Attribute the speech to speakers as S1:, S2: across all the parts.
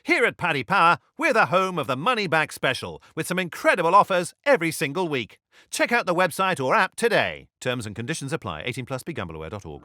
S1: Here at Paddy Power, we're the home of the Money Back Special, with some incredible offers every single week. Check out the website or app today. Terms and conditions apply. 18 plus, begambleaware.org.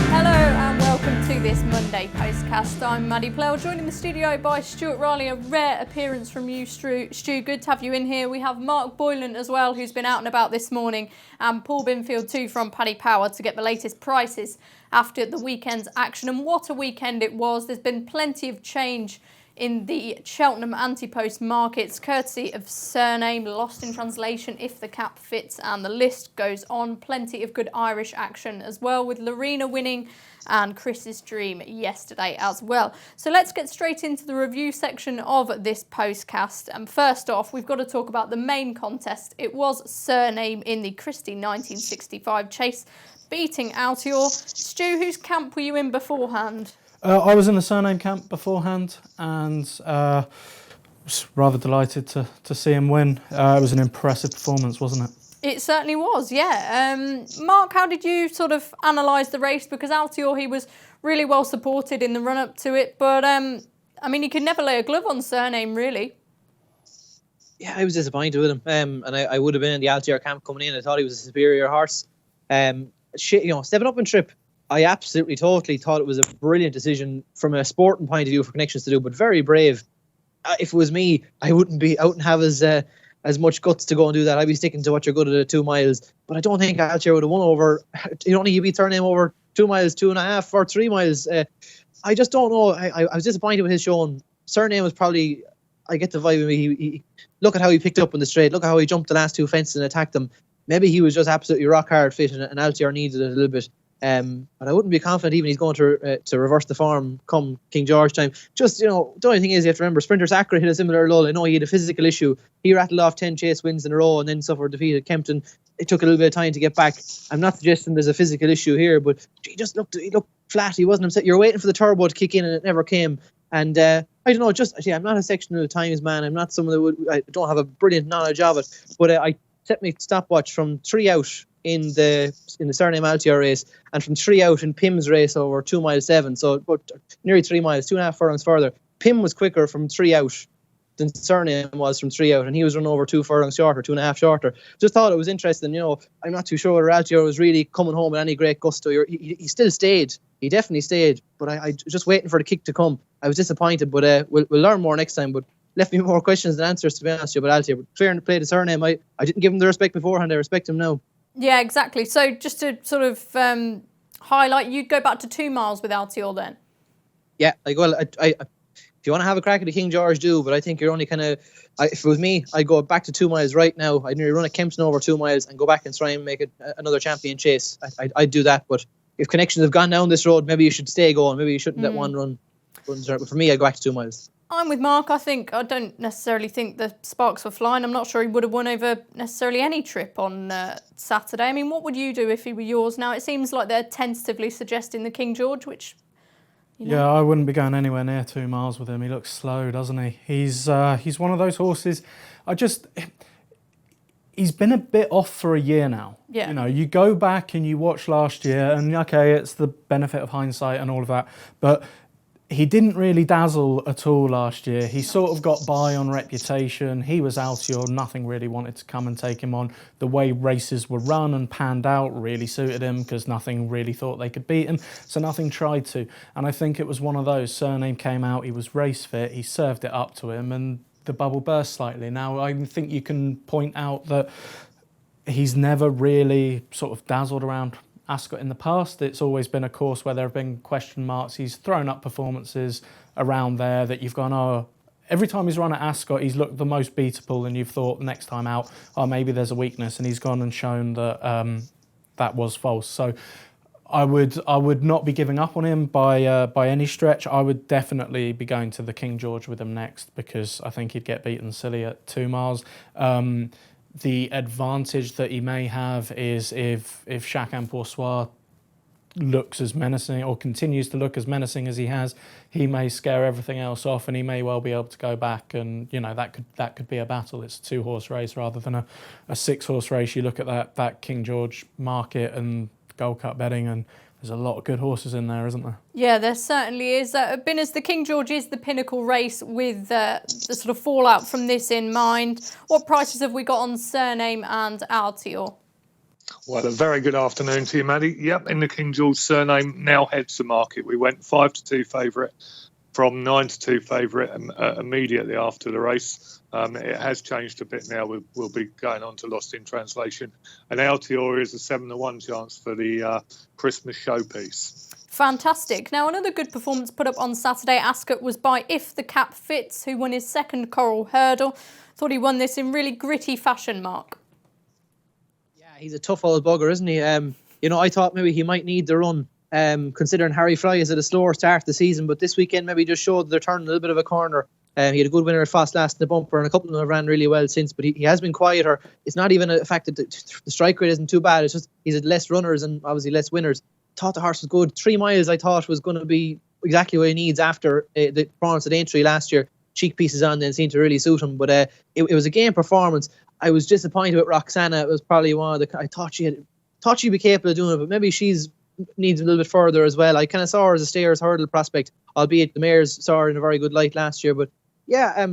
S2: Hello and welcome to this Monday Postcast. I'm Maddie Plell, joined in the studio by Stuart Riley. A rare appearance from you, Stu. Good to have you in here. We have Mark Boylan as well, who's been out and about this morning, and Paul Binfield too from Paddy Power to get the latest prices after the weekend's action. And what a weekend it was. There's been plenty of change in the Cheltenham anti-post markets, courtesy of Surname, Lost in Translation, If the Cap Fits, and the list goes on. Plenty of good Irish action as well, with Lorena winning and Chris's Dream yesterday as well. So let's get straight into the review section of this postcast. And first off, we've got to talk about the main contest. It was Surname in the Christie 1965 chase, beating Altior. Stu, whose camp were you in beforehand?
S3: I was in the Surname camp beforehand and was rather delighted to see him win. It was an impressive performance, wasn't it?
S2: It certainly was, yeah. Mark, how did you sort of analyse the race? Because Altior, he was really well supported in the run-up to it, but I mean, he could never lay a glove on Surname, really.
S4: Yeah, I was disappointed with him, and I would have been in the Altior camp coming in. I thought he was a superior horse. Stepping up in trip, I absolutely, totally thought it was a brilliant decision from a sporting point of view for Connections to do, but very brave. If it was me, I wouldn't have as much guts to go and do that. I'd be sticking to what you're good at 2 miles. But I don't think Altior would have won over. You don't think he'd be turning him over 2 miles, 2.5 or 3 miles. I just don't know. I was disappointed with his showing. Surname was probably, I get the vibe of me. He look at how he picked up in the straight. Look at how he jumped the last 2 fences and attacked them. Maybe he was just absolutely rock hard fit, and Altior needed it a little bit. But I wouldn't be confident even he's going to reverse the form come King George time. Just, the only thing is you have to remember, Sprinter Sacre hit a similar lull. I know he had a physical issue. He rattled off 10 chase wins in a row and then suffered defeat at Kempton. It took a little bit of time to get back. I'm not suggesting there's a physical issue here, but he looked flat. He wasn't himself. You're waiting for the turbo to kick in and it never came. And I don't know, I'm not a sectional times man. I'm not someone I don't have a brilliant knowledge of it, but I set my stopwatch from 3 out in the Surname Altior race, and from 3 out in Pim's race over 2 miles 7, so about nearly 3 miles, 2.5 furlongs further. Pim was quicker from 3 out than Surname was from 3 out, and he was run over 2 furlongs shorter, 2.5 shorter. Just thought it was interesting. I'm not too sure whether Altior was really coming home with any great gusto. He still stayed. He definitely stayed, but I just waiting for the kick to come. I was disappointed, but we'll learn more next time. But left me more questions than answers, to be honest with you, about Altior. But fair to play the Surname. I didn't give him the respect beforehand. I respect him now.
S2: Yeah, exactly. So just to sort of highlight, you'd go back to 2 miles with Altior then?
S4: Yeah, if you want to have a crack at the King George, do, but I think you're only kind of, if it was me, I'd go back to 2 miles right now. I'd nearly run a Kempton over 2 miles and go back and try and make it another champion chase. I'd do that, but if Connections have gone down this road, maybe you should stay going. Maybe you shouldn't let one run. But for me, I'd go back to 2 miles.
S2: I'm with Mark. I don't necessarily think the sparks were flying. I'm not sure he would have won over necessarily any trip on Saturday. I mean, what would you do if he were yours? Now, it seems like they're tentatively suggesting the King George, which...
S3: Yeah, I wouldn't be going anywhere near 2 miles with him. He looks slow, doesn't he? He's one of those horses. He's been a bit off for a year now.
S2: Yeah.
S3: You go back and you watch last year, and okay, it's the benefit of hindsight and all of that, but he didn't really dazzle at all last year. He sort of got by on reputation. He was Altior. Nothing really wanted to come and take him on. The way races were run and panned out really suited him because nothing really thought they could beat him. So nothing tried to. And I think it was one of those. Surname came out. He was race fit. He served it up to him and the bubble burst slightly. Now, I think you can point out that he's never really sort of dazzled around Ascot in the past. It's always been a course where there have been question marks. He's thrown up performances around there that you've gone, every time he's run at Ascot, he's looked the most beatable, and you've thought next time out, maybe there's a weakness, and he's gone and shown that that was false. So I would not be giving up on him by any stretch. I would definitely be going to the King George with him next, because I think he'd get beaten silly at 2 miles. The advantage that he may have is if Chacun Pour Soi looks as menacing or continues to look as menacing as he has, he may scare everything else off, and he may well be able to go back, and that could be a battle. It's a 2-horse race rather than a 6-horse race. You look at that King George market and Gold Cup betting, and there's a lot of good horses in there, isn't there?
S2: Yeah, there certainly is. Binners, the King George is the pinnacle race with the sort of fallout from this in mind. What prices have we got on Surname and Altior?
S5: Well, a very good afternoon to you, Maddie. Yep, in the King George Surname now heads the market. We went 5-2 favourite from 9-2 favourite immediately after the race. It has changed a bit now. We'll be going on to Lost in Translation. And Altior is a 7-1 chance for the Christmas showpiece.
S2: Fantastic. Now, another good performance put up on Saturday, Ascot, was by If the Cap Fits, who won his second Coral Hurdle. Thought he won this in really gritty fashion, Mark.
S4: Yeah, he's a tough old bugger, isn't he? I thought maybe he might need the run, considering Harry Fry is at a slower start to the season, but this weekend maybe just showed they're turning a little bit of a corner. He had a good winner at Fast Last in the bumper, and a couple of them have ran really well since, but he has been quieter. It's not even a fact that the strike rate isn't too bad. It's just he's had less runners and obviously less winners. Thought the horse was good. 3 miles I thought was going to be exactly what he needs after the performance at Aintree last year. Cheek pieces on then seemed to really suit him, but it was a game performance. I was disappointed with Roxana. It was probably one of the... I thought she'd be capable of doing it, but maybe she's needs a little bit further as well. I kind of saw her as a stayers hurdle prospect, albeit the mares saw her in a very good light last year. But yeah,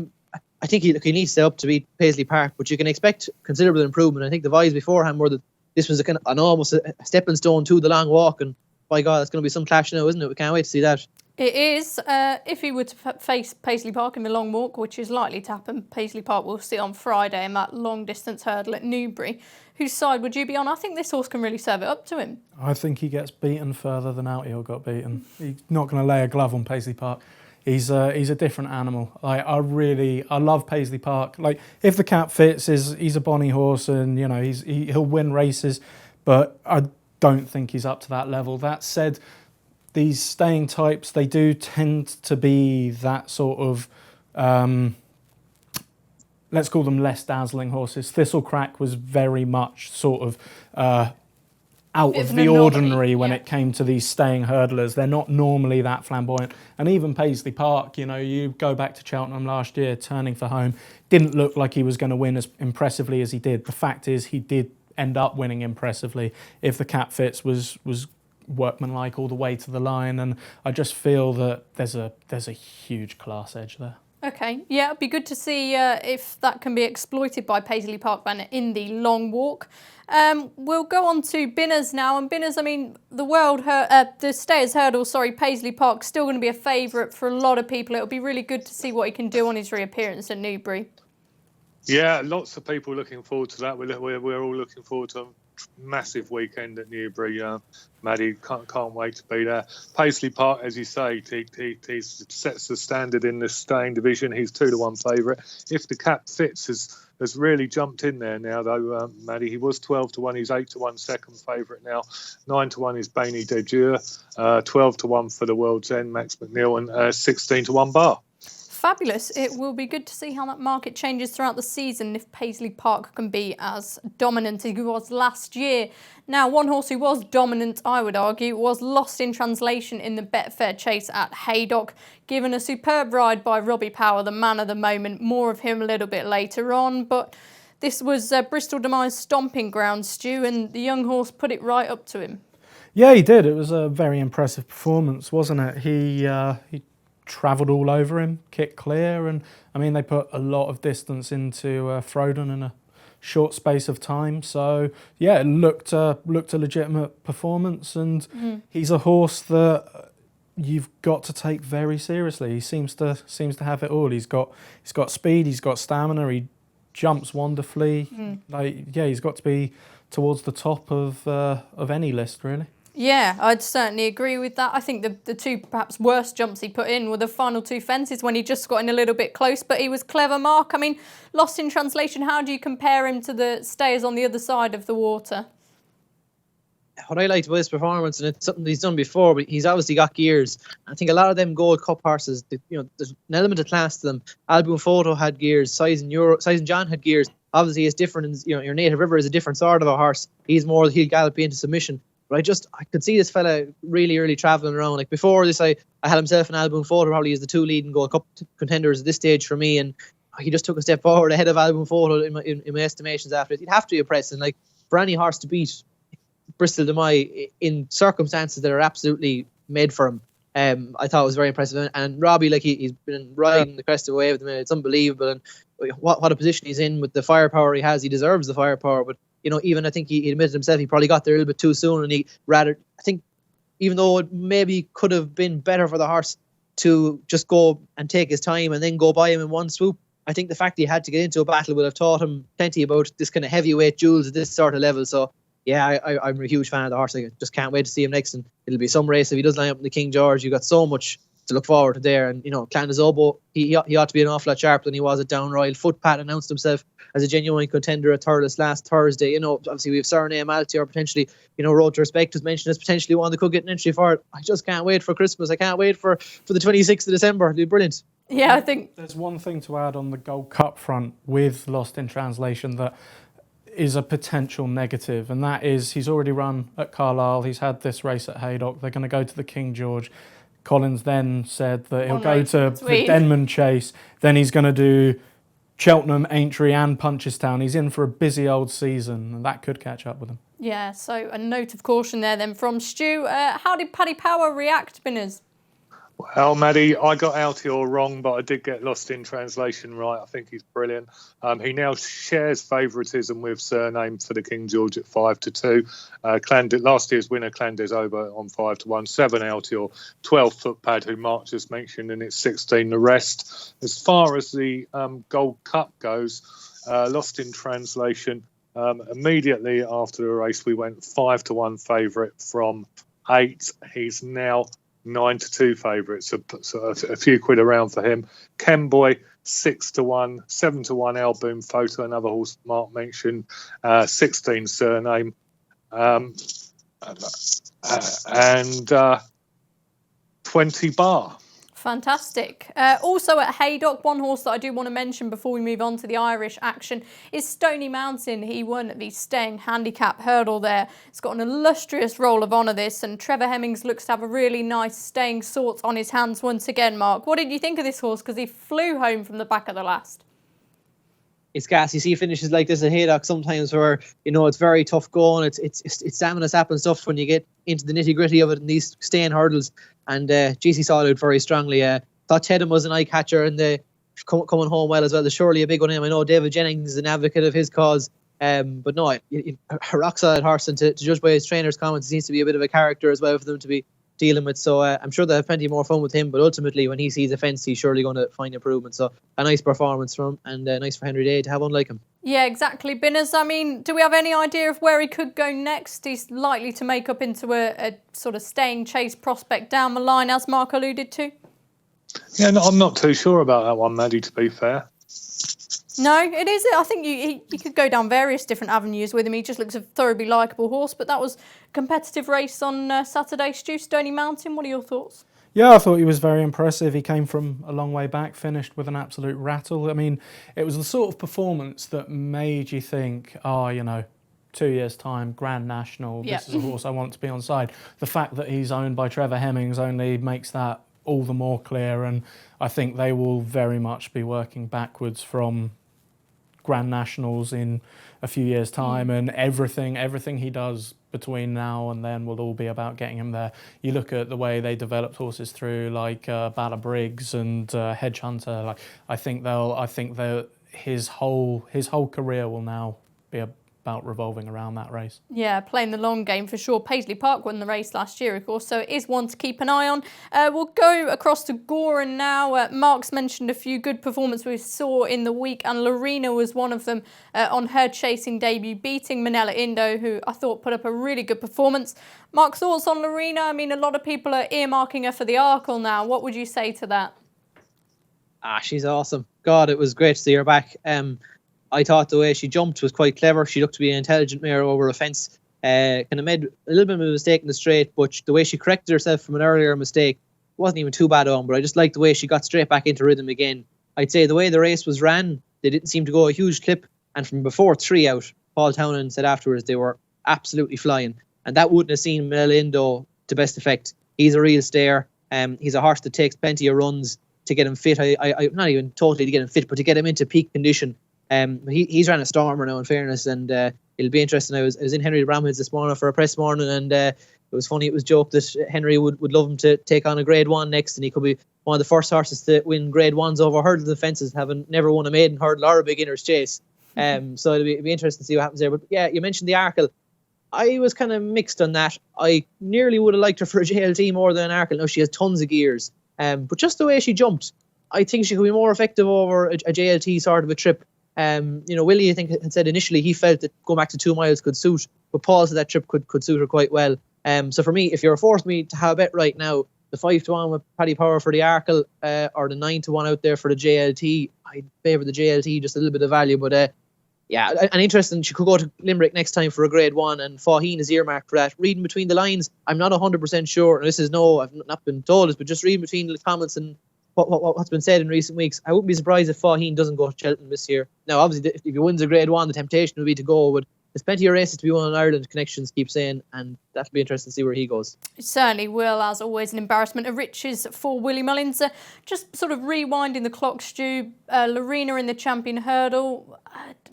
S4: I think he needs to step up to beat Paisley Park, but you can expect considerable improvement. I think the vibes beforehand were that this was an almost a stepping stone to the long walk, and by God, it's going to be some clash now, isn't it? We can't wait to see that.
S2: It is. If he were to face Paisley Park in the long walk, which is likely to happen, Paisley Park will sit on Friday in that long distance hurdle at Newbury. Whose side would you be on? I think this horse can really serve it up to him.
S3: I think he gets beaten further than Altior got beaten. He's not going to lay a glove on Paisley Park. He's a different animal. I love Paisley Park. Like, if the cap fits, he's a bonny horse, and he'll win races, but I don't think he's up to that level. That said, these staying types, they do tend to be that sort of, let's call them less dazzling horses. Thistlecrack was very much sort of out of the ordinary when it came to these staying hurdlers. They're not normally that flamboyant. And even Paisley Park, you go back to Cheltenham last year, turning for home, didn't look like he was going to win as impressively as he did. The fact is, he did end up winning impressively. If the cap fits was workmanlike all the way to the line, and I just feel that there's a huge class edge there.
S2: Okay, yeah, it'd be good to see if that can be exploited by Paisley Park Banner in the long walk. We'll go on to Binners now, and Binners, I mean, the Stayers Hurdle, Paisley Park, still going to be a favourite for a lot of people. It'll be really good to see what he can do on his reappearance at Newbury.
S5: Yeah, lots of people looking forward to that. We're all looking forward to a massive weekend at Newbury. Maddie, can't wait to be there. Paisley Park, as you say, he sets the standard in the staying division. He's 2-1 favourite. If the cap fits, has really jumped in there now, though, Maddie. He was 12-1. He's 8-1 second favourite now. 9-1 is Bainy de Jure. 12-1 for the World's End, Max McNeil, and 16-1 Bar.
S2: Fabulous. It will be good to see how that market changes throughout the season if Paisley Park can be as dominant as he was last year. Now, one horse who was dominant, I would argue, was Lost in Translation in the Betfair Chase at Haydock, given a superb ride by Robbie Power, the man of the moment. More of him a little bit later on, but this was Bristol De Mai's stomping ground, Stu, and the young horse put it right up to him. Yeah,
S3: he did. It was a very impressive performance, wasn't it? He travelled all over him, kicked clear, and I mean, they put a lot of distance into Frodon in a short space of time. So yeah, it looked a legitimate performance, and he's a horse that you've got to take very seriously. He seems to have it all. He's got speed, he's got stamina, he jumps wonderfully. He's got to be towards the top of any list, really.
S2: Yeah, I'd certainly agree with that. I think the two perhaps worst jumps he put in were the final 2 fences when he just got in a little bit close, but he was clever, Mark. I mean, Lost in Translation, how do you compare him to the stayers on the other side of the water?
S4: What I liked about his performance, and it's something he's done before, but he's obviously got gears. I think a lot of them Gold Cup horses, there's an element of class to them. Album Photo had gears, Size and John had gears. Obviously, it's different. Your Native River is a different sort of a horse. He's more, he'll gallop into submission. But I could see this fella really travelling around. Like before this, I had himself an Album Photo probably as the 2 leading Gold Cup contenders at this stage for me, and he just took a step forward ahead of Album Photo in my estimations after it. He'd have to be impressed, and like for any horse to beat Bristol de Mai in circumstances that are absolutely made for him. I thought it was very impressive. And Robbie, like he's been riding the crest of a wave at the minute. It's unbelievable. And what a position he's in with the firepower he has. He deserves the firepower. But, even I think he admitted himself, he probably got there a little bit too soon. And I think, even though it maybe could have been better for the horse to just go and take his time and then go by him in one swoop, I think the fact he had to get into a battle would have taught him plenty about this kind of heavyweight duels at this sort of level. So, yeah, I'm a huge fan of the horse. I just can't wait to see him next. And it'll be some race if he does line up in the King George. You've got so much to look forward to there. And, Clandazobo, he ought to be an awful lot sharper than he was at Down Royal. Footpad announced himself as a genuine contender at Thurles last Thursday. Obviously we have Surname Altior potentially, Road to Respect was mentioned as potentially one that could get an entry for it. I just can't wait for Christmas. I can't wait for the 26th of December. It'll be brilliant.
S2: Yeah, I think
S3: there's one thing to add on the Gold Cup front with Lost in Translation that is a potential negative, and that is he's already run at Carlisle. He's had this race at Haydock. They're going to go to the King George. Collins then said that he'll go to the Denman Chase. Then he's going to do Cheltenham, Aintree and Punchestown. He's in for a busy old season, and that could catch up with him.
S2: Yeah, so a note of caution there then from Stu. How did Paddy Power react, Binners?
S5: Well, Maddie, I got Altior wrong, but I did get Lost in Translation right. I think he's brilliant. He now shares favouritism with Surname for the King George at 5-2. Last year's winner, Clandazobo, on 5-1. 7 Altior, 12 Footpad, who Mark just mentioned, and it's 16 the rest. As far as the Gold Cup goes, Lost in Translation, immediately after the race, we went 5-1 favourite from 8. He's now 9-2 favourite, so a few quid around for him. Kenboy 6-1, 7-1 Alboom Photo, another horse Mark mentioned, 16 Surname, and 20 Bar.
S2: Fantastic. Also at Haydock, one horse that I do want to mention before we move on to the Irish action is Stony Mountain. He won the staying handicap hurdle there. It's got an illustrious roll of honour this, and Trevor Hemmings looks to have a really nice staying sort on his hands once again, Mark. What did you think of this horse? Because he flew home from the back of the last.
S4: It's gas. You see finishes like this at Haydock sometimes where, it's very tough going. It's stamina sapping stuff when you get into the nitty gritty of it in these staying hurdles. And GC saw it out very strongly. Thought Tedham was an eye catcher and coming home well as well. There's surely a big one in. I know David Jennings is an advocate of his cause. But no, a rock solid horse, and to judge by his trainer's comments, he seems to be a bit of a character as well for them to be dealing with. So I'm sure they'll have plenty more fun with him, but ultimately when he sees a fence, he's surely going to find improvement. So a nice performance from him, and nice for Henry Day to have one like him. Yeah,
S2: exactly. Binners, I mean, do we have any idea of where he could go next? He's likely to make up into a sort of staying chase prospect down the line, as Mark alluded to.
S5: Yeah, no, I'm not too sure about that one, Maddie, to be fair.
S2: No, it is. I think you could go down various different avenues with him. He just looks a thoroughly likeable horse. But that was a competitive race on Saturday. Stu, Stony Mountain, what are your thoughts?
S3: Yeah, I thought he was very impressive. He came from a long way back, finished with an absolute rattle. I mean, it was the sort of performance that made you think, 2 years' time, Grand National, this is a horse I want to be on side. The fact that he's owned by Trevor Hemmings only makes that all the more clear, and I think they will very much be working backwards from Grand Nationals in a few years' time, and everything he does between now and then will all be about getting him there. You look at the way they developed horses through, like Bala Briggs and Hedge Hunter. Like I think his whole career will now be about revolving around that race.
S2: Yeah, playing the long game for sure. Paisley Park won the race last year, of course, so it is one to keep an eye on. We'll go across to Goran now. Mark's mentioned a few good performances we saw in the week, and Lorena was one of them on her chasing debut, beating Manila Indo, who I thought put up a really good performance. Mark, thoughts on Lorena? I mean, a lot of people are earmarking her for the Arkle now. What would you say to that?
S4: She's awesome. God, it was great to see her back. I thought the way she jumped was quite clever. She looked to be an intelligent mare over a fence. Kind of made a little bit of a mistake in the straight, but the way she corrected herself from an earlier mistake wasn't even too bad on. But I just liked the way she got straight back into rhythm again. I'd say the way the race was ran, they didn't seem to go a huge clip. And from before 3 out, Paul Townend said afterwards they were absolutely flying. And that wouldn't have seen Melindo to best effect. He's a real stayer. He's a horse that takes plenty of runs to get him fit. I not even totally to get him fit, but to get him into peak condition. He's ran a stormer now, in fairness, and it'll be interesting. I was in Henry Bramhead's this morning for a press morning, and it was funny. It was joked that Henry would love him to take on a Grade 1 next, and he could be one of the first horses to win Grade 1s over hurdles and fences, having never won a maiden hurdle or a beginner's chase. So it'll be interesting to see what happens there. But yeah, you mentioned the Arkle. I was kind of mixed on that. I nearly would have liked her for a JLT more than an Arkle. Now, she has tons of gears. But just the way she jumped, I think she could be more effective over a JLT sort of a trip. Willie, I think, had said initially he felt that going back to 2 miles could suit, but Paul said that trip could suit her quite well. So for me, if you're forced me to have a bet right now, the 5-1 with Paddy Power for the Arkle, or the 9-1 out there for the JLT, I'd favour the JLT, just a little bit of value. But and interesting, she could go to Limerick next time for a Grade 1, and Faugheen is earmarked for that. Reading between the lines, I'm not 100% sure, and I've not been told this, but just reading between the comments and what's been said in recent weeks, I wouldn't be surprised if Faugheen doesn't go to Cheltenham this year. Now, obviously, if he wins a Grade 1, the temptation would be to go, but there's plenty of races to be won in Ireland, connections keep saying, and that'll be interesting to see where he goes.
S2: It certainly will, as always, an embarrassment of riches for Willie Mullins. Just sort of rewinding the clock, Stu, Lorena in the Champion Hurdle,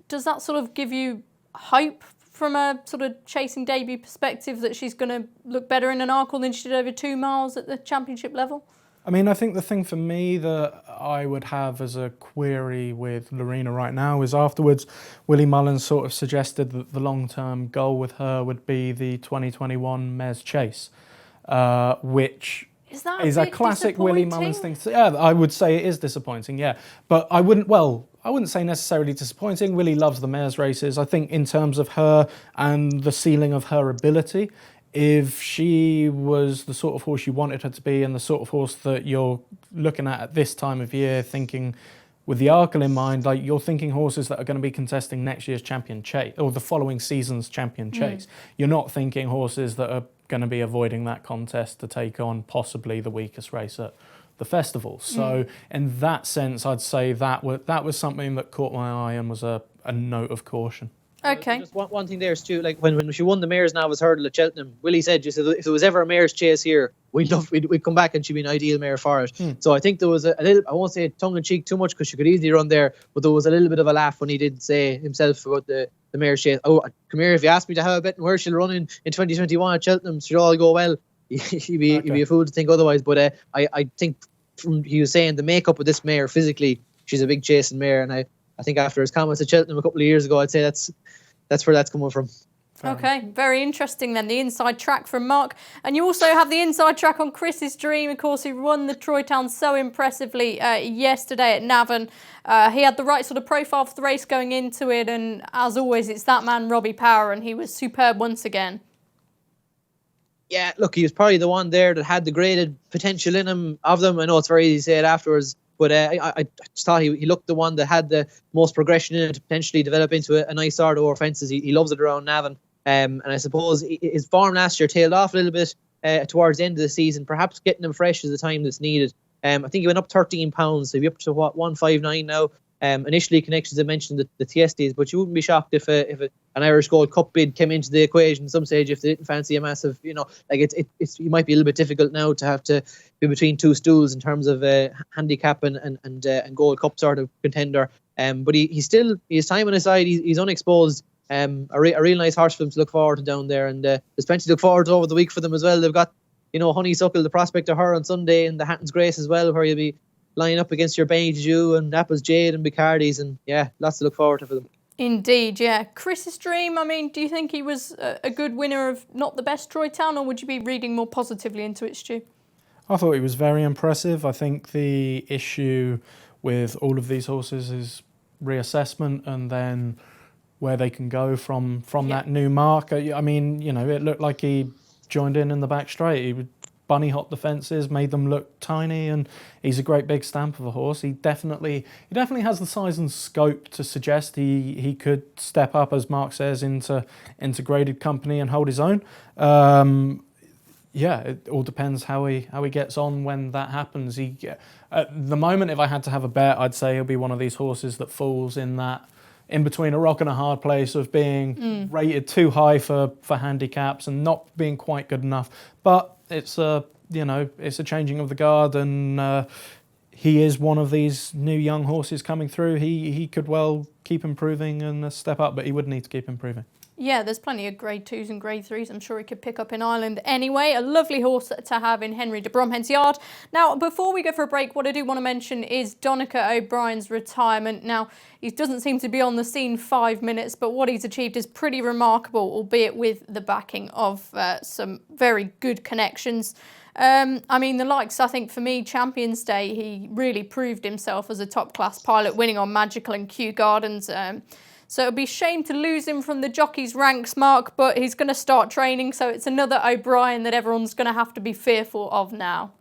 S2: does that sort of give you hope from a sort of chasing debut perspective that she's going to look better in an Arkle than she did over 2 miles at the championship level?
S3: I mean, I think the thing for me that I would have as a query with Lorena right now is afterwards, Willie Mullins sort of suggested that the long-term goal with her would be the 2021 Mares Chase, which is a classic Willie Mullins thing to say. Yeah, I would say it is disappointing, yeah. But I wouldn't say necessarily disappointing. Willie loves the mares races. I think in terms of her and the ceiling of her ability, if she was the sort of horse you wanted her to be and the sort of horse that you're looking at this time of year, thinking with the Arkle in mind, like you're thinking horses that are going to be contesting next year's Champion Chase or the following season's Champion Chase. You're not thinking horses that are going to be avoiding that contest to take on possibly the weakest race at the festival. So in that sense, I'd say that was something that caught my eye and was a note of caution.
S2: Okay.
S4: Just one thing there, Stu, like when she won the Mares Novice Hurdle at Cheltenham, Willie said, just if there was ever a Mares Chase here, we'd come back and she'd be an ideal mare for it. So I think there was a little, I won't say tongue in cheek too much because she could easily run there, but there was a little bit of a laugh when he did say himself about the Mares Chase. Oh, come here, if you ask me to have a bet on where she'll run in 2021 at Cheltenham, should all go well, he'd be a fool to think otherwise. But I think from he was saying the makeup of this mare physically, she's a big chasing mare, and I think after his comments at Cheltenham a couple of years ago, I'd say that's where that's coming from.
S2: Okay, very interesting then, the inside track from Mark. And you also have the inside track on Chris's Dream, of course, who won the Troy Town so impressively yesterday at Navan. He had the right sort of profile for the race going into it, and as always, it's that man, Robbie Power, and he was superb once again.
S4: Yeah, look, he was probably the one there that had the graded potential in him of them. I know it's very easy to say it afterwards, but I just thought he looked the one that had the most progression in it to potentially develop into a nice sort over fences. He loves it around Navan. And I suppose his form last year tailed off a little bit towards the end of the season. Perhaps getting him fresh is the time that's needed. I think he went up 13 pounds, so he'll be up to 159 now. Initially, connections I mentioned the Tiestes, but you wouldn't be shocked if an Irish Gold Cup bid came into the equation at some stage if they didn't fancy a massive, it might be a little bit difficult now to have to be between two stools in terms of handicap and Gold Cup sort of contender. But he has time on his side. He's unexposed. A real nice horse for them to look forward to down there, and there's plenty to look forward to over the week for them as well. They've got Honeysuckle, the prospect of her on Sunday, and the Hatton's Grace as well, where you'll be lining up against your Benny Ju and Apple's Jade and Bicardi's, and yeah, lots to look forward to for them.
S2: Indeed, yeah. Chris's Dream, I mean, do you think he was a good winner of not the best Troy Town, or would you be reading more positively into it, Stu?
S3: I thought he was very impressive. I think the issue with all of these horses is reassessment and then where they can go from that new mark. I mean, it looked like he joined in the back straight. He would bunny hop the fences, made them look tiny, and he's a great big stamp of a horse. He definitely has the size and scope to suggest he could step up, as Mark says, into graded company and hold his own. It all depends how he gets on when that happens. At the moment, if I had to have a bet, I'd say he'll be one of these horses that falls in between a rock and a hard place of being rated too high for handicaps and not being quite good enough. But it's a changing of the guard, and he is one of these new young horses coming through. He could well keep improving and step up, but he would need to keep improving.
S2: Yeah, there's plenty of grade 2s and grade 3s I'm sure he could pick up in Ireland anyway. A lovely horse to have in Henry de Bromhead's yard. Now, before we go for a break, what I do want to mention is Donnacha O'Brien's retirement. Now, he doesn't seem to be on the scene 5 minutes, but what he's achieved is pretty remarkable, albeit with the backing of some very good connections. I mean, the likes, I think, for me, Champions Day, he really proved himself as a top-class pilot, winning on Magical and Kew Gardens. So it'll be a shame to lose him from the jockey's ranks, Mark, but he's going to start training, so it's another O'Brien that everyone's going to have to be fearful of now.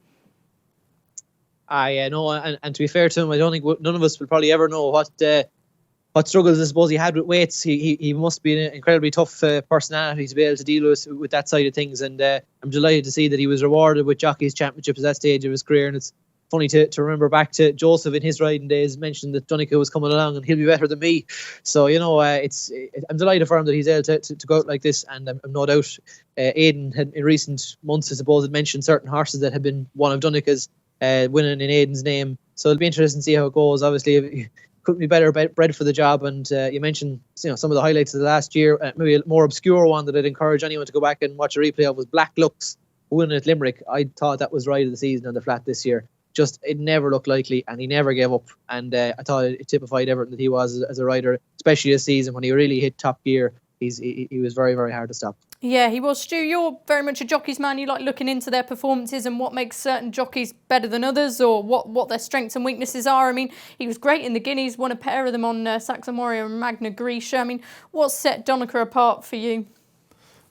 S4: No, and to be fair to him, I don't think none of us will probably ever know what struggles I suppose he had with weights. He must be an incredibly tough personality to be able to deal with that side of things, and I'm delighted to see that he was rewarded with Jockey's Championship at that stage of his career. And it's funny to remember back to Joseph in his riding days mentioned that Donnacha was coming along and he'll be better than me. So I'm delighted for him that he's able to go out like this, and I'm no doubt Aidan had in recent months, I suppose, had mentioned certain horses that had been one of Donnacha's winning in Aidan's name. So it'll be interesting to see how it goes. Obviously, couldn't be better bred for the job. And you mentioned some of the highlights of the last year. Maybe a more obscure one that I'd encourage anyone to go back and watch a replay of was Black Lux winning at Limerick. I thought that was right of the season on the flat this year. Just it never looked likely, and he never gave up. And I thought it typified everything that he was as a rider, especially this season when he really hit top gear. He was very, very hard to stop.
S2: Yeah, he was. Stu, you're very much a jockeys man. You like looking into their performances and what makes certain jockeys better than others, or what their strengths and weaknesses are. I mean, he was great in the Guineas, won a pair of them on Saxon Warrior and Magna Grecia. I mean, what set Donnacha apart for you?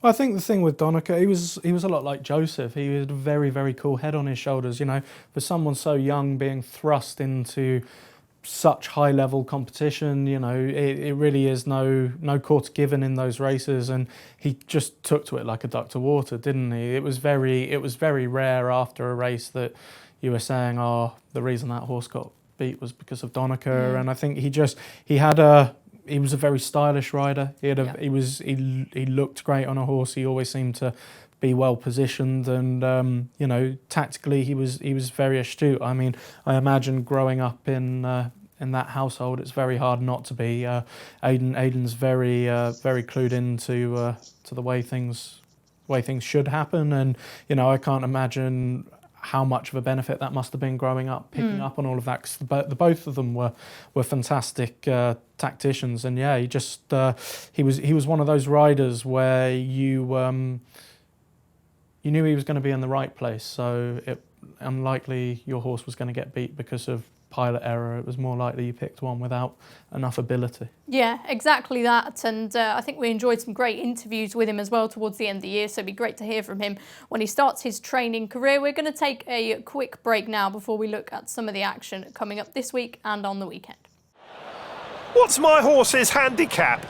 S3: Well, I think the thing with Donnacha, he was a lot like Joseph. He had a very, very cool head on his shoulders. For someone so young being thrust into such high-level competition, it really is no quarter given in those races, and he just took to it like a duck to water, didn't he? It was very rare after a race that you were saying, the reason that horse got beat was because of Donnacha, and I think he was a very stylish rider. He looked great on a horse. He always seemed to be well positioned, and tactically he was very astute. I mean, I imagine growing up in that household, it's very hard not to be. Aidan's very clued into to the way things should happen, and I can't imagine how much of a benefit that must have been growing up, picking up on all of that, because the both of them were fantastic tacticians, and he was one of those riders where you knew he was going to be in the right place, so unlikely your horse was going to get beat because of pilot error. It was more likely you picked one without enough ability. Yeah, exactly that. And I think we enjoyed some great interviews with him as well towards the end of the year, so it'd be great to hear from him when he starts his training career. We're going to take a quick break now before we look at some of the action coming up this week and on the weekend.
S1: What's my horse's handicap?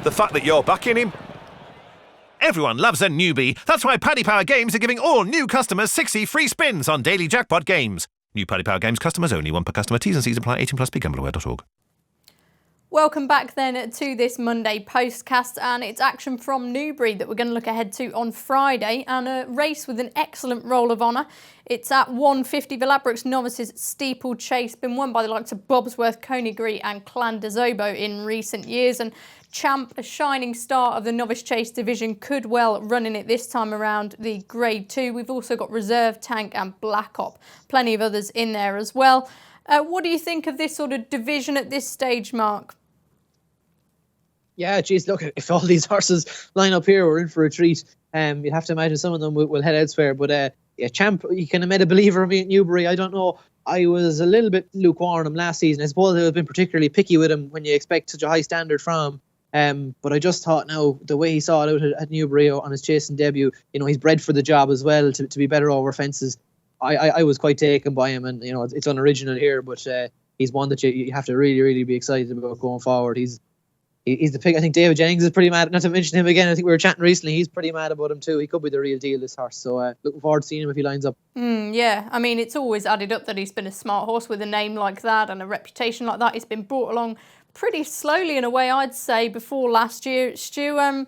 S1: The fact that you're backing him? Everyone loves a newbie. That's why Paddy Power Games are giving all new customers 60 free spins on daily jackpot games. New Paddy Power Games customers only, one per customer. T's and C's apply. 18+. BeGambleAware.org.
S2: Welcome back then to this Monday Postcast, and it's action from Newbury that we're going to look ahead to on Friday, and a race with an excellent roll of honour. It's at 150, the Ladbrokes Novices Steeple Chase, been won by the likes of Bobsworth, Coneygree and Clan de Zobo in recent years, and Champ, a shining star of the Novice Chase division, could well run in it this time around the Grade 2. We've also got Reserve, Tank and Black Op, plenty of others in there as well. What do you think of this sort of division at this stage, Mark?
S4: Yeah, geez, look, if all these horses line up here, we're in for a treat. You'd have to imagine some of them will head elsewhere. But Champ, you kind of made a believer of me at Newbury. I don't know. I was a little bit lukewarm on him last season. I suppose I've been particularly picky with him when you expect such a high standard from him. But I just thought now, the way he saw it out at Newbury on his chasing debut, he's bred for the job as well to be better over fences. I was quite taken by him, and it's unoriginal here, but he's one that you have to really, really be excited about going forward. He's the pick. I think David Jennings is pretty mad. Not to mention him again. I think we were chatting recently. He's pretty mad about him too. He could be the real deal, this horse. So looking forward to seeing him if he lines up.
S2: Yeah, I mean, it's always added up that he's been a smart horse with a name like that and a reputation like that. He's been brought along pretty slowly in a way, I'd say, before last year. Stu, JLT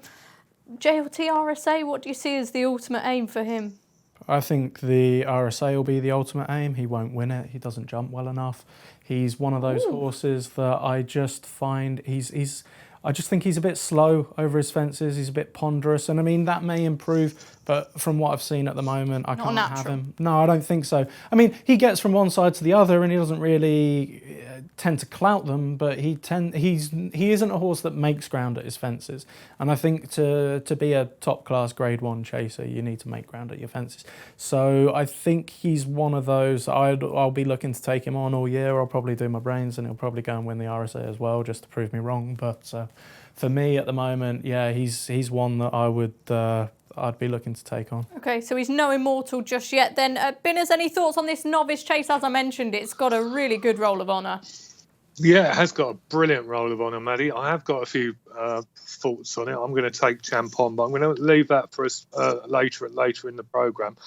S2: RSA, what do you see as the ultimate aim for him?
S3: I think the RSA will be the ultimate aim. He won't win it. He doesn't jump well enough. He's one of those horses that I just find I just think he's a bit slow over his fences. He's a bit ponderous, and I mean that may improve, but from what I've seen at the moment, I can't have him. No, I don't think so. I mean, he gets from one side to the other, and he doesn't really tend to clout them, but he isn't a horse that makes ground at his fences. And I think to be a top class Grade 1 chaser, you need to make ground at your fences. So I think he's one of those. I'll be looking to take him on all year. I'll probably do my brains, and he'll probably go and win the RSA as well, just to prove me wrong. But for me at the moment, yeah, he's one that I'd be looking to take on.
S2: Okay, so he's no immortal just yet then. Binners, any thoughts on this novice chase? As I mentioned, it's got a really good roll of honour.
S5: Yeah, it has got a brilliant roll of honour, Maddie. I have got a few thoughts on it. I'm going to take Champ on, but I'm going to leave that for us later in the programme.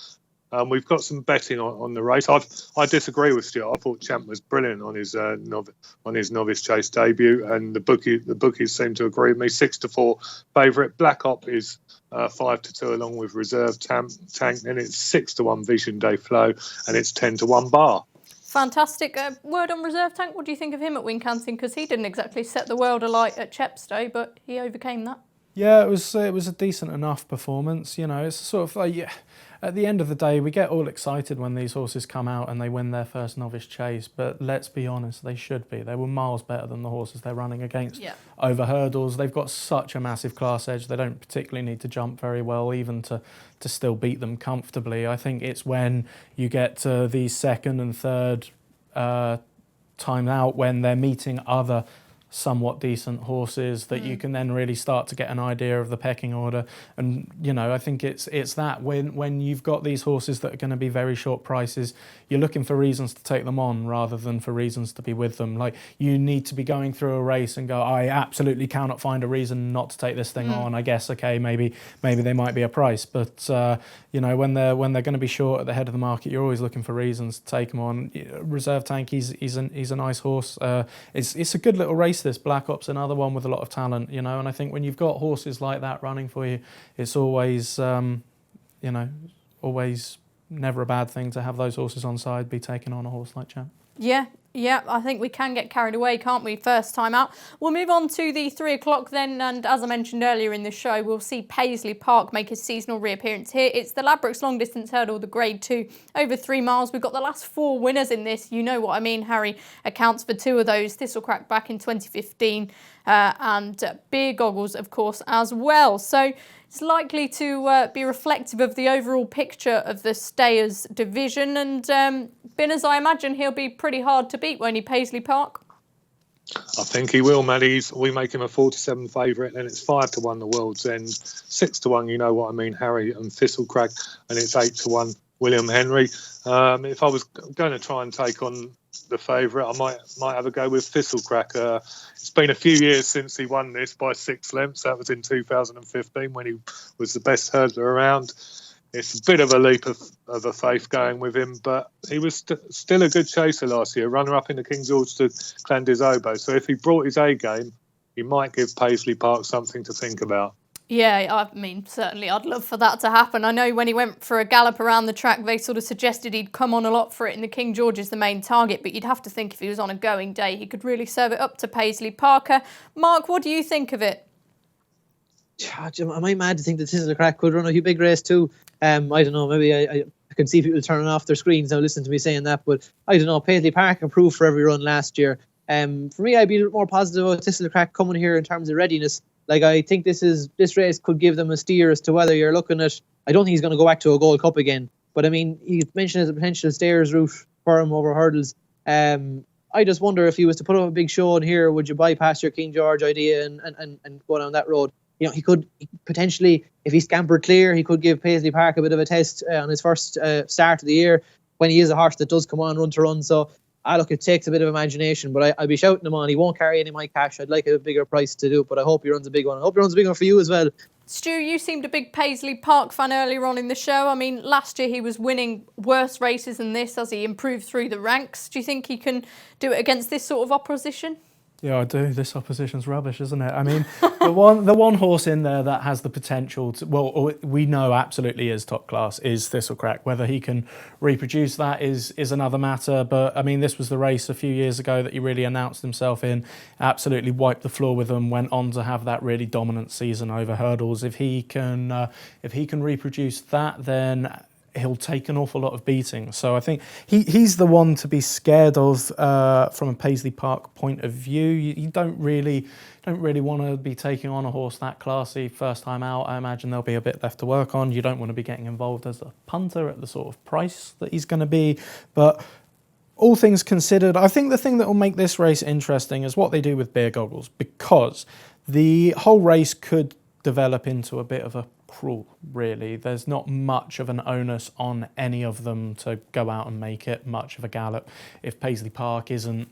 S5: We've got some betting on the race. I disagree with Stuart. I thought Champ was brilliant on his novice chase debut, and the bookies seem to agree with me. 6-4 favourite. Black Op is 5-2 along with Reserve Tank. Then it's 6-1 Vision Day Flow, and it's 10-1 Bar.
S2: Fantastic. Word on Reserve Tank. What do you think of him at Wincanton? Because he didn't exactly set the world alight at Chepstow, but he overcame that.
S3: Yeah, it was a decent enough performance. You know, it's sort of like, yeah, at the end of the day, we get all excited when these horses come out and they win their first novice chase. But let's be honest, they should be. They were miles better than the horses they're running against over hurdles. They've got such a massive class edge. They don't particularly need to jump very well, even to still beat them comfortably. I think it's when you get to the second and third time out, when they're meeting other somewhat decent horses, that you can then really start to get an idea of the pecking order. And you know, I think it's that when you've got these horses that are going to be very short prices, you're looking for reasons to take them on rather than for reasons to be with them. Like, you need to be going through a race and go, I absolutely cannot find a reason not to take this thing on. I guess, okay, maybe they might be a price, but you know, when they're going to be short at the head of the market, you're always looking for reasons to take them on. Reserve Tank, he's a nice horse. It's a good little race. This Black Op's another one with a lot of talent, you know, and I think when you've got horses like that running for you, it's always, you know, always never a bad thing to have those horses on side be taking on a horse like Champ. Yeah, I think we can get carried away, can't we, first time out. We'll move on to the 3 o'clock then, and as I mentioned earlier in the show, we'll see Paisley Park make a seasonal reappearance here. It's the Ladbrokes long distance hurdle, the Grade 2, over 3 miles. We've got the last 4 winners in this. You know what I mean. Harry accounts for 2 of those. Thistlecrack back in 2015, and Beer Goggles, of course, as well. So it's likely to be reflective of the overall picture of the Stayers division. And Binners, I imagine he'll be pretty hard to beat, won't he, Paisley Park?
S5: I think he will, Maddie. We make him a 4-7 favourite, and it's 5-1 the World's End, 6-1, you know what I mean, Harry and Thistlecrack, and it's 8-1 William Henry. If I was going to try and take on the favourite, I might have a go with Thistlecrack. It's been a few years since he won this by 6 lengths. That was in 2015 when he was the best hurdler around. It's a bit of a leap of a faith going with him, but he was still a good chaser last year, runner-up in the King George to Clandis-Obo. So if he brought his A game, he might give Paisley Park something to think about.
S2: Yeah, I mean, certainly I'd love for that to happen. I know when he went for a gallop around the track, they sort of suggested he'd come on a lot for it, and the King George is the main target, but you'd have to think if he was on a going day, he could really serve it up to Paisley Parker. Mark, what do you think of it?
S4: Am I mad to think that Thistlecrack could run a big race too? I don't know, maybe I can see people turning off their screens now listening to me saying that, but I don't know, Paisley Park improved for every run last year. For me, I'd be a little more positive about Thistlecrack coming here in terms of readiness. Like, I think this race could give them a steer as to whether you're looking at, I don't think he's going to go back to a Gold Cup again, but I mean, he mentioned as a potential stayers route for him over hurdles. I just wonder if he was to put up a big show in here, would you bypass your King George idea and go down that road? You know, he could potentially, if he scampered clear, he could give Paisley Park a bit of a test on his first start of the year, when he is a horse that does come on run to run. So, look, it takes a bit of imagination, but I'd be shouting him on. He won't carry any of my cash. I'd like a bigger price to do it, but I hope he runs a big one. I hope he runs a big one for you as well.
S2: Stu, you seemed a big Paisley Park fan earlier on in the show. I mean, last year he was winning worse races than this as he improved through the ranks. Do you think he can do it against this sort of opposition?
S3: Yeah, I do. This opposition's rubbish, isn't it? I mean, the one horse in there that has the potential to, well, we know absolutely is top class, is Thistlecrack. Whether he can reproduce that is another matter. But I mean, this was the race a few years ago that he really announced himself in, absolutely wiped the floor with them, went on to have that really dominant season over hurdles. If he can reproduce that, then he'll take an awful lot of beating. So I think he's the one to be scared of from a Paisley Park point of view. You don't really want to be taking on a horse that classy first time out. I imagine there'll be a bit left to work on. You don't want to be getting involved as a punter at the sort of price that he's going to be. But all things considered, I think the thing that will make this race interesting is what they do with Beer Goggles, because the whole race could develop into a bit of a crawl, really. There's not much of an onus on any of them to go out and make it much of a gallop. If Paisley Park isn't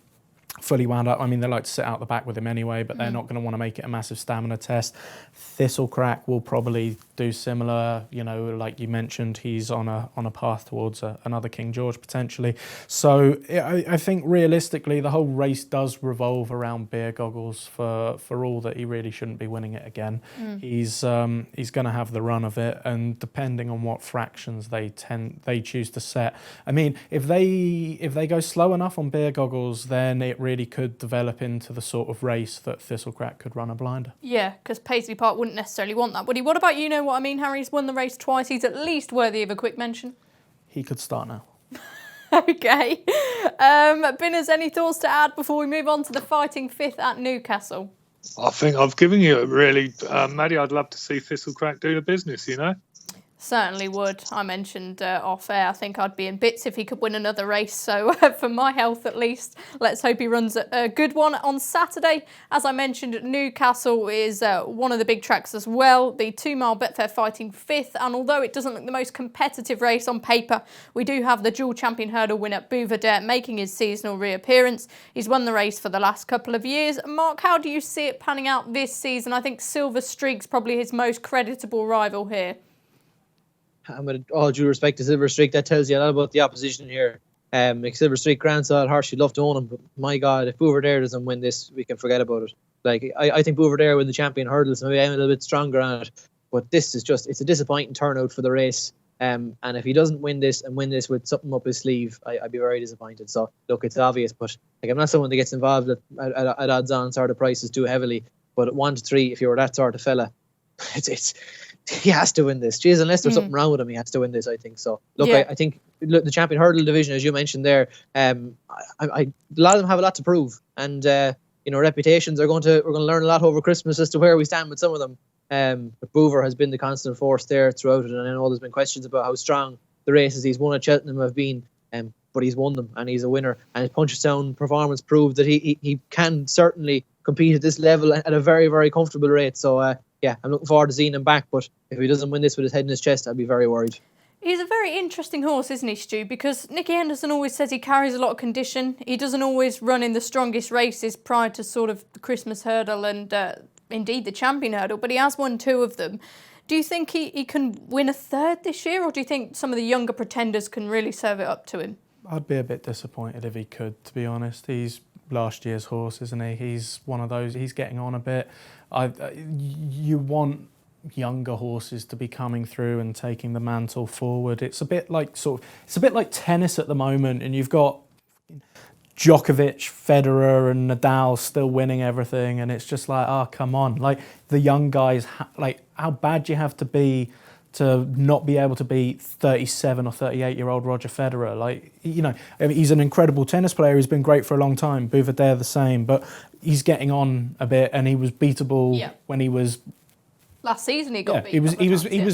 S3: fully wound up, I mean, they like to sit out the back with him anyway, but they're not going to want to make it a massive stamina test. Thistlecrack will probably do similar, you know, like you mentioned, he's on a path towards another King George potentially. So I think realistically the whole race does revolve around Beer Goggles for all that he really shouldn't be winning it again. He's going to have the run of it, and depending on what fractions they choose to set. I mean, if they go slow enough on Beer Goggles, then it really could develop into the sort of race that Thistlecrack could run a blinder.
S2: Yeah, because Paisley Park wouldn't necessarily want that, would he? What about, you know what I mean, Harry? He's won the race twice. He's at least worthy of a quick mention.
S3: He could start now.
S2: Okay. Binners, any thoughts to add before we move on to the fighting fifth at Newcastle?
S5: I think I've given you a really, Maddie, I'd love to see Thistlecrack do the business, you know?
S2: Certainly would. I mentioned off air, I think I'd be in bits if he could win another race. So for my health at least, let's hope he runs a good one on Saturday. As I mentioned, Newcastle is one of the big tracks as well. The 2 mile Betfair fighting fifth. And although it doesn't look the most competitive race on paper, we do have the dual champion hurdle winner Bouvardere making his seasonal reappearance. He's won the race for the last couple of years. Mark, how do you see it panning out this season? I think Silver Streak's probably his most creditable rival here.
S4: And with all due respect to Silver Streak, that tells you a lot about the opposition here. Silver Streak, Grand Side Horse, you'd love to own him, but my God, if Bouvardere doesn't win this, we can forget about it. Like, I think Bouvardere with the champion hurdles, maybe I'm a little bit stronger on it, but this is just, it's a disappointing turnout for the race. And if he doesn't win this and win this with something up his sleeve, I'd be very disappointed. So, look, it's obvious, but like, I'm not someone that gets involved at odds on sort of prices too heavily, but at 1 to 3, if you're that sort of fella, he has to win this. Jeez, unless there's something wrong with him, he has to win this, I think. So, look, yeah. I think the champion hurdle division, as you mentioned there, a lot of them have a lot to prove. And, reputations we're going to learn a lot over Christmas as to where we stand with some of them. But Bouver has been the constant force there throughout it. And I know there's been questions about how strong the races he's won at Cheltenham have been. But he's won them and he's a winner. And his Punchestown performance proved that he can certainly compete at this level at a very, very comfortable rate. So, I'm looking forward to seeing him back, but if he doesn't win this with his head in his chest, I'd be very worried.
S2: He's a very interesting horse, isn't he, Stu? Because Nicky Henderson always says he carries a lot of condition. He doesn't always run in the strongest races prior to sort of the Christmas hurdle and indeed the champion hurdle, but he has won 2 of them. Do you think he can win a third this year, or do you think some of the younger pretenders can really serve it up to him?
S3: I'd be a bit disappointed if he could, to be honest. He's last year's horse, isn't he? He's one of those, he's getting on a bit. You want younger horses to be coming through and taking the mantle forward. It's a bit like tennis at the moment, and you've got Djokovic, Federer and Nadal still winning everything, and it's just like, oh, come on. Like, the young guys, like, how bad do you have to be to not be able to beat 37 or 38-year-old Roger Federer? Like, he's an incredible tennis player. He's been great for a long time. Bouvardere the same, but he's getting on a bit, and he was beatable when he was...
S2: Last season he got beat.
S3: He was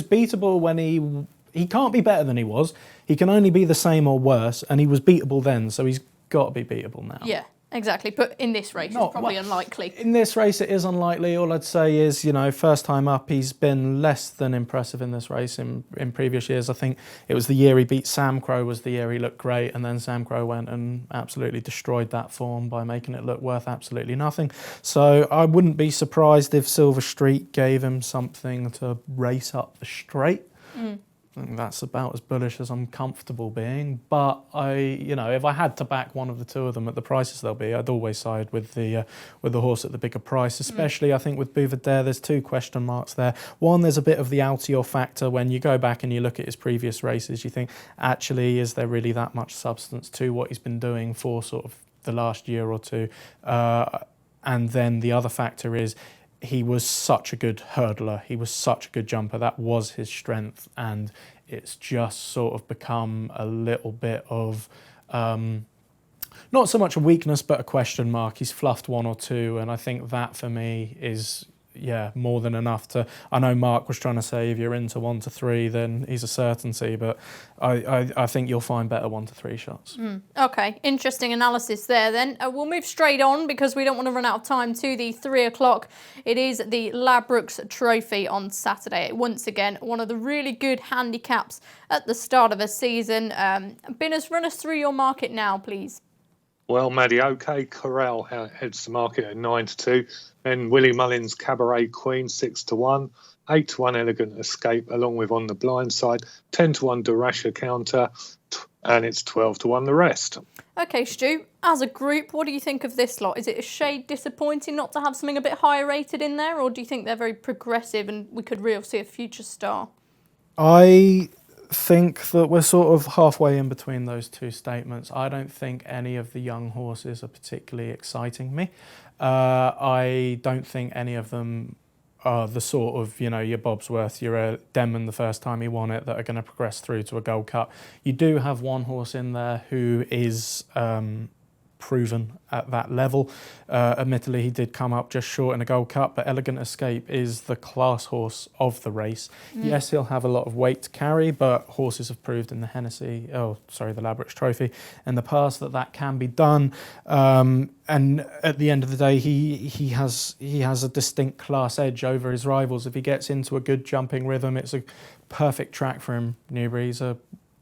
S3: beatable when he can't be better than he was. He can only be the same or worse, and he was beatable then, so he's got to be beatable now.
S2: Yeah. Exactly, but in this race, it's probably unlikely.
S3: In this race, it is unlikely. All I'd say is, first time up, he's been less than impressive in this race in previous years. I think it was the year he beat Sam Crow was the year he looked great, and then Sam Crow went and absolutely destroyed that form by making it look worth absolutely nothing. So I wouldn't be surprised if Silver Streak gave him something to race up the straight. I think that's about as bullish as I'm comfortable being. But if I had to back one of the two of them at the prices they'll be, I'd always side with the horse at the bigger price. Especially, I think with Bouvedere, there's two question marks there. One, there's a bit of the Altior factor. When you go back and you look at his previous races, you think, actually, is there really that much substance to what he's been doing for sort of the last year or two? And then the other factor is, he was such a good hurdler. He was such a good jumper. That was his strength. And it's just sort of become a little bit of, not so much a weakness, but a question mark. He's fluffed one or two. And I think that for me is, more than enough to... I know Mark was trying to say if you're into 1 to 3, then he's a certainty. But I think you'll find better 1 to 3 shots.
S2: Okay, interesting analysis there then. We'll move straight on because we don't want to run out of time to the 3 o'clock. It is the Ladbrokes Trophy on Saturday. Once again, one of the really good handicaps at the start of a season. Binners, run us through your market now, please.
S5: Well, Maddie, OK Corral heads the market at 9 to 2. Then Willie Mullins Cabaret Queen 6 to 1. 8 to 1 Elegant Escape, along with on the blind side. 10 to 1 Donnacha Counter, and it's 12 to 1 the rest. OK,
S2: Stu, as a group, what do you think of this lot? Is it a shade disappointing not to have something a bit higher rated in there, or do you think they're very progressive and we could really see a future star?
S3: I think that we're sort of halfway in between those two statements. I don't think any of the young horses are particularly exciting me. I don't think any of them are the sort of, your Bobsworth, your Denman the first time he won it, that are going to progress through to a Gold Cup. You do have one horse in there who is proven at that level. Admittedly, he did come up just short in a Gold Cup, but Elegant Escape is the class horse of the race. Yes, he'll have a lot of weight to carry, but horses have proved in the the Ladbrokes Trophy in the past that can be done. And at the end of the day, he has a distinct class edge over his rivals. If he gets into a good jumping rhythm, it's a perfect track for him. Newbury, he's a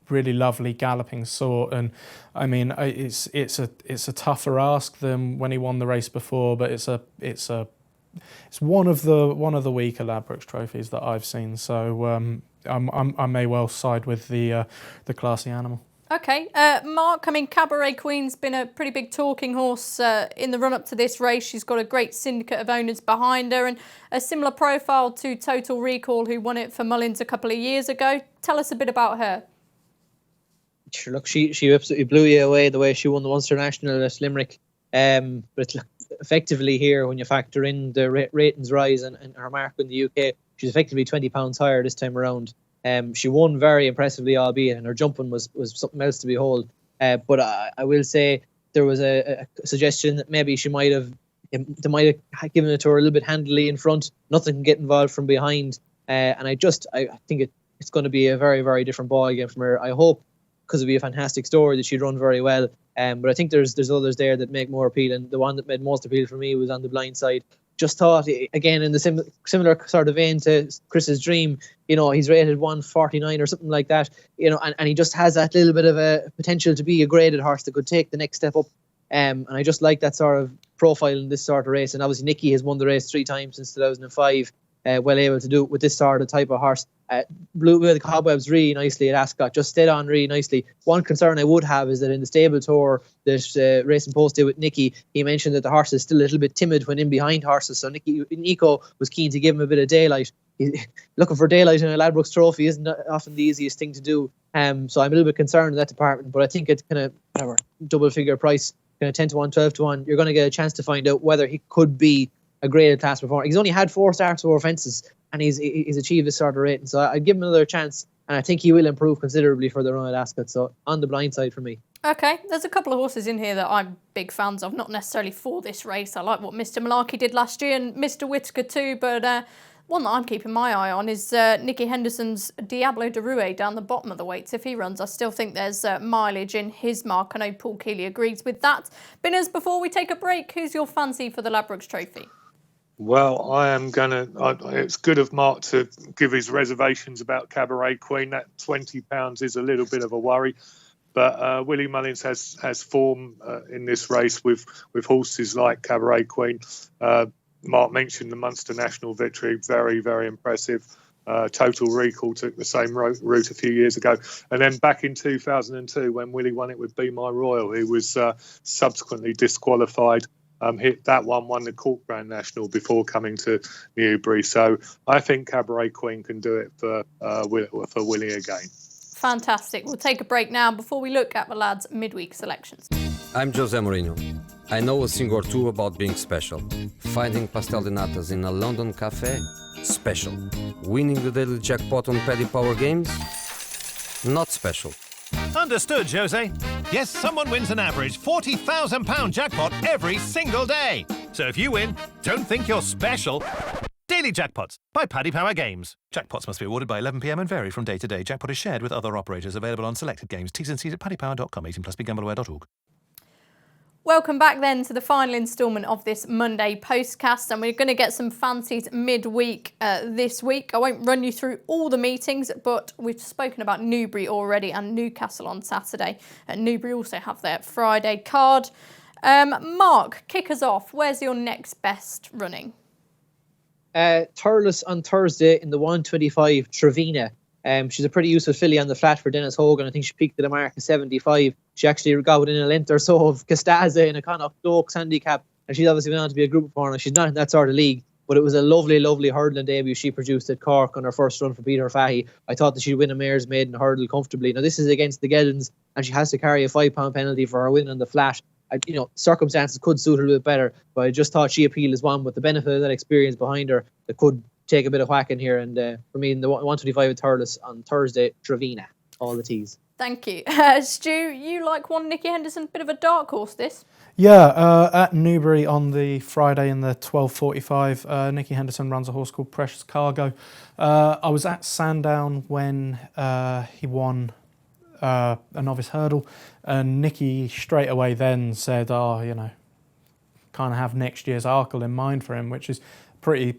S3: really lovely galloping sort, and I mean it's a tougher ask than when he won the race before, but it's one of the weaker Ladbrokes trophies that I've seen. So I may well side with the classy animal.
S2: Okay, Mark, I mean, Cabaret Queen's been a pretty big talking horse in the run-up to this race. She's got a great syndicate of owners behind her and a similar profile to Total Recall, who won it for Mullins a couple of years ago. Tell us a bit about her.
S4: Sure, look, she absolutely blew you away the way she won the Munster National at Limerick. But look, effectively here, when you factor in the ratings rise and her mark in the UK, she's effectively £20 higher this time around. She won very impressively, albeit, and her jumping was something else to behold. But I will say there was a suggestion that maybe they might have given it to her a little bit handily in front. Nothing can get involved from behind. And I think it's going to be a very, very different ball again from her. I hope, because it'd be a fantastic story, that she'd run very well. But I think there's others there that make more appeal, and the one that made most appeal for me was on the blind side. Just thought, again, in the similar sort of vein to Chris's Dream, he's rated 149 or something like that, and he just has that little bit of a potential to be a graded horse that could take the next step up. And I just like that sort of profile in this sort of race. And obviously Nicky has won the race 3 times since 2005. Well able to do it with this sort of type of horse. Blew away the cobwebs really nicely at Ascot, just stayed on really nicely. One concern I would have is that in the stable tour that Racing Post did with Nicky, he mentioned that the horse is still a little bit timid when in behind horses, so Nico was keen to give him a bit of daylight. Looking for daylight in a Ladbrokes Trophy isn't often the easiest thing to do, so I'm a little bit concerned in that department, but I think it's kind of double figure price, kind of 10 to 1, 12 to 1, you're going to get a chance to find out whether he could be a graded class performer. He's only had 4 starts, 4 fences, and he's achieved this sort of rating. So I'd give him another chance, and I think he will improve considerably for the run at Ascot. So on the blind side for me. Okay,
S2: there's a couple of horses in here that I'm big fans of, not necessarily for this race. I like what Mr. Malarkey did last year and Mr. Whitaker too, but one that I'm keeping my eye on is Nicky Henderson's Diablo de Rouet down the bottom of the weights. If he runs, I still think there's mileage in his mark. I know Paul Keeley agrees with that. Binners, before we take a break, who's your fancy for the Ladbrokes Trophy?
S5: Well, I am it's good of Mark to give his reservations about Cabaret Queen. That £20 is a little bit of a worry. But Willie Mullins has form in this race with horses like Cabaret Queen. Mark mentioned the Munster National victory, very, very impressive. Total Recall took the same route a few years ago. And then back in 2002, when Willie won it with Be My Royal, he was subsequently disqualified. Won the Cork Grand National before coming to Newbury. So I think Cabaret Queen can do it for Willie again.
S2: Fantastic. We'll take a break now before we look at the lads' midweek selections.
S6: I'm Jose Mourinho. I know a thing or two about being special. Finding pastel de natas in a London cafe? Special. Winning the daily jackpot on Paddy Power games? Not special.
S1: Understood, Jose. Yes, someone wins an average £40,000 jackpot every single day. So if you win, don't think you're special. Daily Jackpots by Paddy Power Games. Jackpots must be awarded by 11 p.m. and vary from day to day. Jackpot is shared with other operators. Available on selected games. T's and C's at paddypower.com. 18+ BeGambleAware.org.
S2: Welcome back then to the final instalment of this Monday Postcast, and we're going to get some fancies midweek this week. I won't run you through all the meetings, but we've spoken about Newbury already and Newcastle on Saturday. And Newbury also have their Friday card. Mark, kick us off. Where's your next best running?
S4: Thurles on Thursday in the 125 Trevina. She's a pretty useful filly on the flat for Dennis Hogan. I think she peaked at a mark of 75. She actually got within a length or so of Castaza in a Connacht Oaks handicap, and she's obviously went on to be a group performer. She's not in that sort of league, but it was a lovely, lovely hurdling debut she produced at Cork on her first run for Peter Fahey. I thought that she'd win a Mare's Maiden hurdle comfortably. Now, this is against the Geddons, and she has to carry a £5 penalty for her win on the flat. Circumstances could suit her a little bit better, but I just thought she appealed as one with the benefit of that experience behind her that could take a bit of whack in here. And for me, in the 125 at Thurles on Thursday, Trevina, all the T's.
S2: Thank you. Stu, you like one Nicky Henderson, bit of a dark horse this?
S3: Yeah, at Newbury on the Friday in the 12:45, Nicky Henderson runs a horse called Precious Cargo. I was at Sandown when he won a novice hurdle, and Nicky straight away then said, kind of have next year's Arkle in mind for him, which is pretty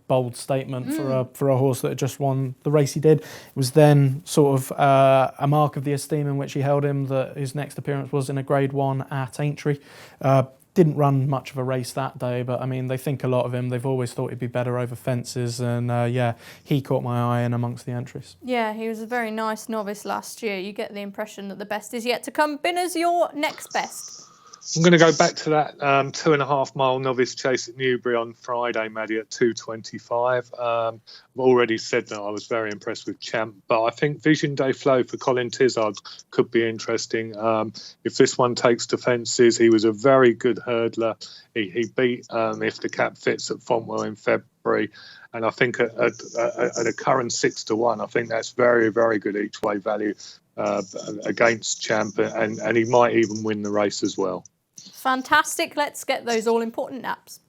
S3: bold statement for a horse that had just won the race he did. It was then sort of a mark of the esteem in which he held him that his next appearance was in a Grade 1 at Aintree. Didn't run much of a race that day, but I mean, they think a lot of him. They've always thought he'd be better over fences, and he caught my eye in amongst the entries. Yeah,
S2: he was a very nice novice last year. You get the impression that the best is yet to come. Binner's your next best?
S5: I'm going to go back to that 2.5 mile novice chase at Newbury on Friday, Maddie, at 2:25. I've already said that I was very impressed with Champ, but I think Vision Day Flow for Colin Tizard could be interesting. If this one takes to fences, he was a very good hurdler. He beat If the Cap Fits at Fontwell in February. And I think at a current 6-1, I think that's very, very good each way value against Champ, and he might even win the race as well.
S2: Fantastic. Let's get those all-important naps.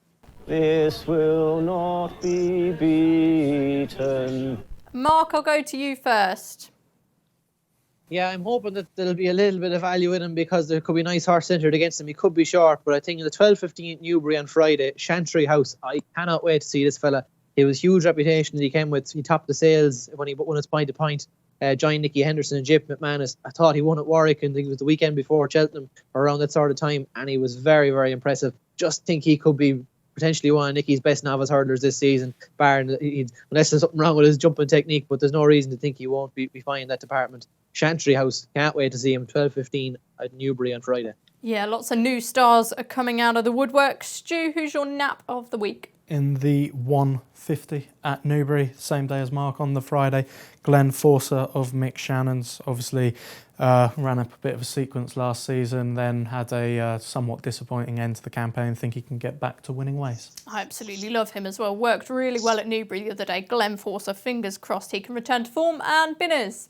S7: This will not be beaten.
S2: Mark, I'll go to you first.
S4: Yeah, I'm hoping that there'll be a little bit of value in him because there could be a nice horse centred against him. He could be short, but I think in the 12:15 at Newbury on Friday, Chantry House, I cannot wait to see this fella. He was huge reputation that he came with. He topped the sales when he won his point to point. Joined Nicky Henderson and Jip McManus. I thought he won at Warwick, and I think it was the weekend before Cheltenham, around that sort of time, and he was very, very impressive. Just think he could be potentially one of Nicky's best novice hurdlers this season, barring unless there's something wrong with his jumping technique, but there's no reason to think he won't be fine in that department. Chantry House, can't wait to see him 12:15 at Newbury on Friday.
S2: Yeah, lots of new stars are coming out of the woodwork. Stu, who's your nap of the week?
S3: In the 150 at Newbury, same day as Mark on the Friday, Glenn Forcer of Mick Shannon's obviously ran up a bit of a sequence last season, then had a somewhat disappointing end to the campaign. Think he can get back to winning ways.
S2: I absolutely love him as well. Worked really well at Newbury the other day. Glenn Forcer, fingers crossed he can return to form. And Binners.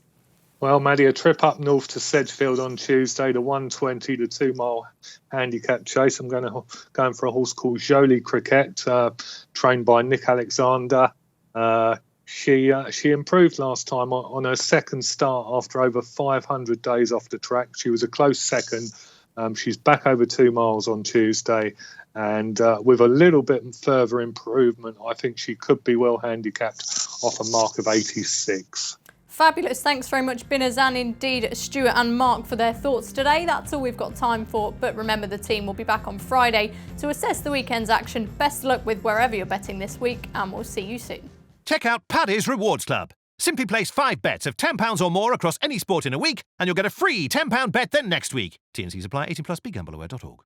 S5: Well, Maddie, a trip up north to Sedgefield on Tuesday, the 120, the 2 mile handicap chase. I'm going for a horse called Jolie Cricket, trained by Nick Alexander. She improved last time on her second start after over 500 days off the track. She was a close second. She's back over 2 miles on Tuesday, and with a little bit further improvement, I think she could be well handicapped off a mark of 86.
S2: Fabulous. Thanks very much, Binners, and indeed Stuart and Mark for their thoughts today. That's all we've got time for, but remember the team will be back on Friday to assess the weekend's action. Best of luck with wherever you're betting this week, and we'll see you soon.
S1: Check out Paddy's Rewards Club. Simply place 5 bets of £10 or more across any sport in a week, and you'll get a free £10 bet the next week. T&Cs apply. 18+. BeGambleAware.org.